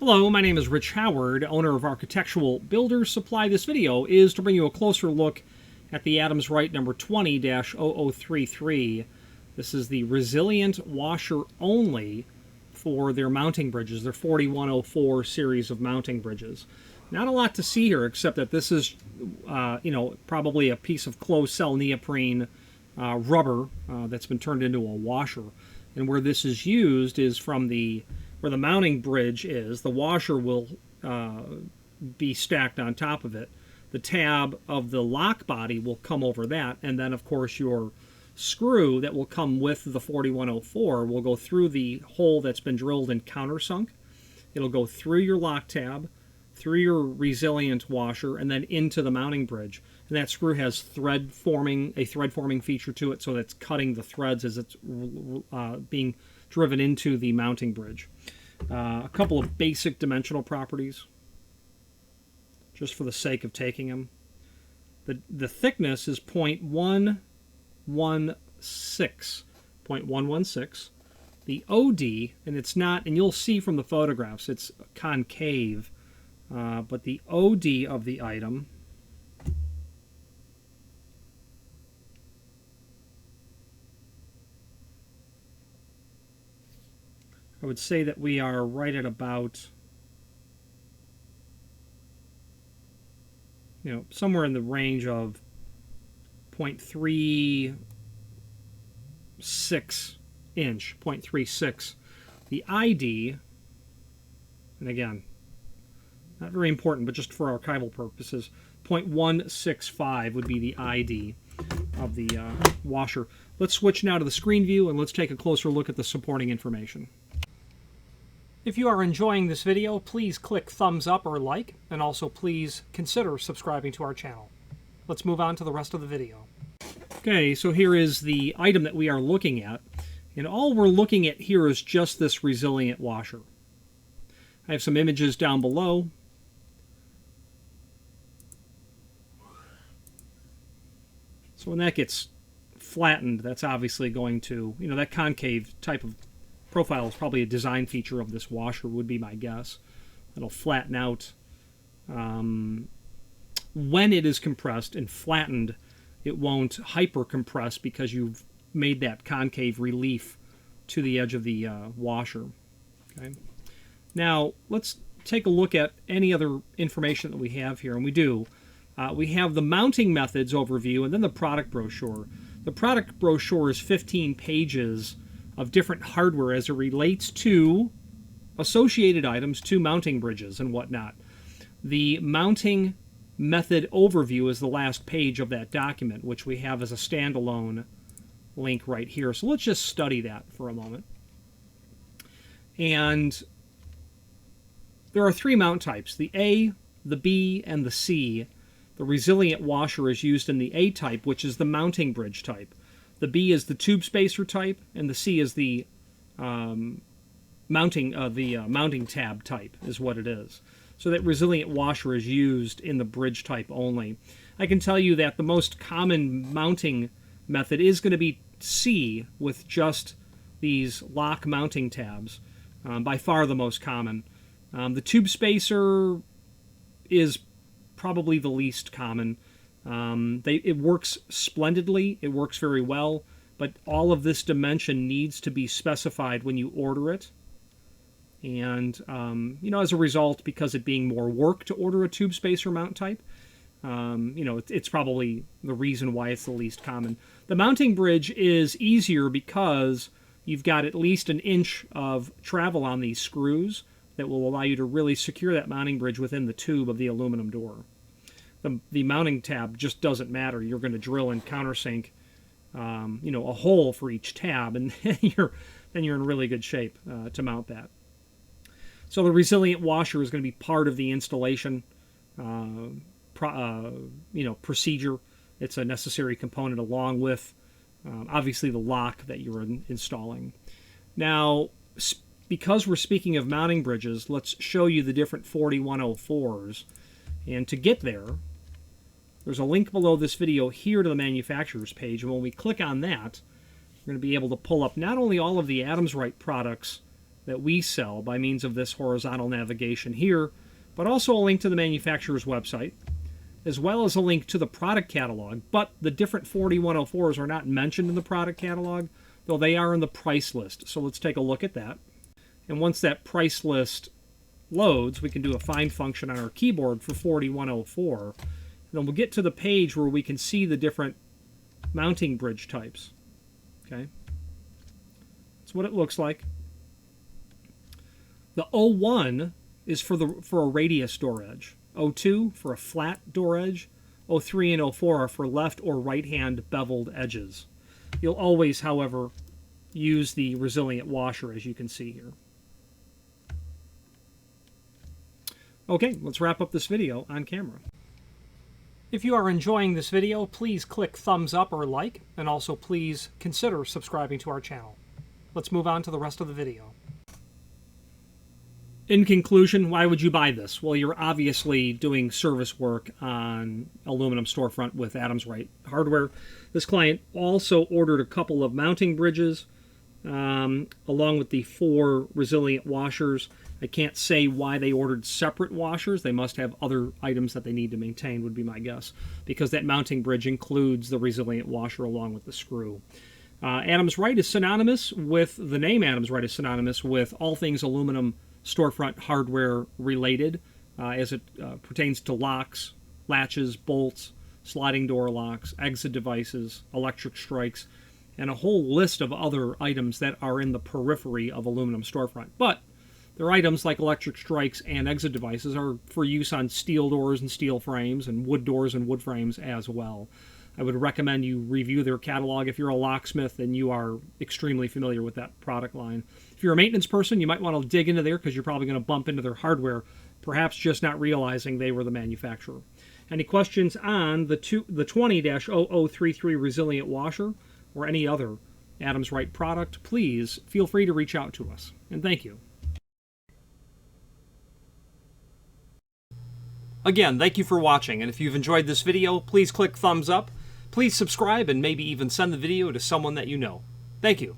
Hello, my name is Rich Howard, owner of Architectural Builders Supply. This video is to bring you a closer look at the Adams Rite number 20-0033. This is the resilient washer only for their mounting bridges, their 4104 series of mounting bridges. Not a lot to see here except that this is, probably a piece of closed cell neoprene rubber that's been turned into a washer. And where this is used is from where the mounting bridge is. The washer will be stacked on top of it. The tab of the lock body will come over that, and then of course your screw that will come with the 4104 will go through the hole that's been drilled and countersunk. It'll go through your lock tab, through your resilient washer, and then into the mounting bridge. And that screw has a thread forming feature to it, so that's cutting the threads as it's being driven into the mounting bridge. A couple of basic dimensional properties, just for the sake of taking them. The thickness is 0.116. The OD, and it's not, and you'll see from the photographs, it's concave, but the OD of the item I would say that we are right at about, somewhere in the range of 0.36 inch, 0.36. The ID, and again, not very important, but just for archival purposes, 0.165 would be the ID of the washer. Let's switch now to the screen view and let's take a closer look at the supporting information. If you are enjoying this video, please click thumbs up or like, and also please consider subscribing to our channel. Let's move on to the rest of the video. Okay, so here is the item that we are looking at, and all we're looking at here is just this resilient washer. I have some images down below. So when that gets flattened, that's obviously going to, that concave type of profile is probably a design feature of this washer, would be my guess. It'll flatten out. When it is compressed and flattened, it won't hyper compress because you've made that concave relief to the edge of the washer. Okay. Now let's take a look at any other information that we have here, and we do. We have the mounting methods overview and then the product brochure. The product brochure is 15 pages of different hardware as it relates to associated items to mounting bridges and whatnot. The mounting method overview is the last page of that document, which we have as a standalone link right here. So let's just study that for a moment. And there are three mount types, the A, the B, and the C. The resilient washer is used in the A type, which is the mounting bridge type. The B is the tube spacer type, and the C is the mounting tab type, is what it is. So that resilient washer is used in the bridge type only. I can tell you that the most common mounting method is going to be C, with just these lock mounting tabs, by far the most common. The tube spacer is probably the least common. It works splendidly, it works very well, but all of this dimension needs to be specified when you order it. And, as a result, because it being more work to order a tube spacer mount type, it's probably the reason why it's the least common. The mounting bridge is easier because you've got at least an inch of travel on these screws that will allow you to really secure that mounting bridge within the tube of the aluminum door. The mounting tab just doesn't matter. You're going to drill and countersink, a hole for each tab, and then you're in really good shape to mount that. So the resilient washer is going to be part of the installation, procedure. It's a necessary component along with, obviously, the lock that you're installing. Now, because we're speaking of mounting bridges, let's show you the different 4104s. And to get there, there's a link below this video here to the manufacturer's page, and when we click on that, we're going to be able to pull up not only all of the Adams Rite products that we sell by means of this horizontal navigation here, but also a link to the manufacturer's website, as well as a link to the product catalog. But the different 4104s are not mentioned in the product catalog, though they are in the price list. So let's take a look at that. And once that price list loads, we can do a find function on our keyboard for 4104. And then we'll get to the page where we can see the different mounting bridge types. Okay, that's what it looks like. The 01 is for a radius door edge. 02 for a flat door edge. 03 and 04 are for left or right hand beveled edges. You'll always, however, use the resilient washer, as you can see here. Okay, let's wrap up this video on camera. If you are enjoying this video, please click thumbs up or like, and also please consider subscribing to our channel. Let's move on to the rest of the video. In conclusion, why would you buy this? Well, you're obviously doing service work on aluminum storefront with Adams Rite hardware. This client also ordered a couple of mounting bridges, along with the 4 resilient washers. I can't say why they ordered separate washers. They must have other items that they need to maintain, would be my guess, because that mounting bridge includes the resilient washer along with the screw. Adams Rite is synonymous with, the name Adams Rite is synonymous with all things aluminum storefront hardware related, as it pertains to locks, latches, bolts, sliding door locks, exit devices, electric strikes, and a whole list of other items that are in the periphery of aluminum storefront. But their items like electric strikes and exit devices are for use on steel doors and steel frames, and wood doors and wood frames as well. I would recommend you review their catalog if you're a locksmith and you are extremely familiar with that product line. If you're a maintenance person, you might want to dig into there because you're probably going to bump into their hardware, perhaps just not realizing they were the manufacturer. Any questions on the 20-0033 resilient washer or any other Adams Rite product, please feel free to reach out to us. And thank you. Again, thank you for watching, and if you've enjoyed this video, please click thumbs up, please subscribe, and maybe even send the video to someone that you know. Thank you.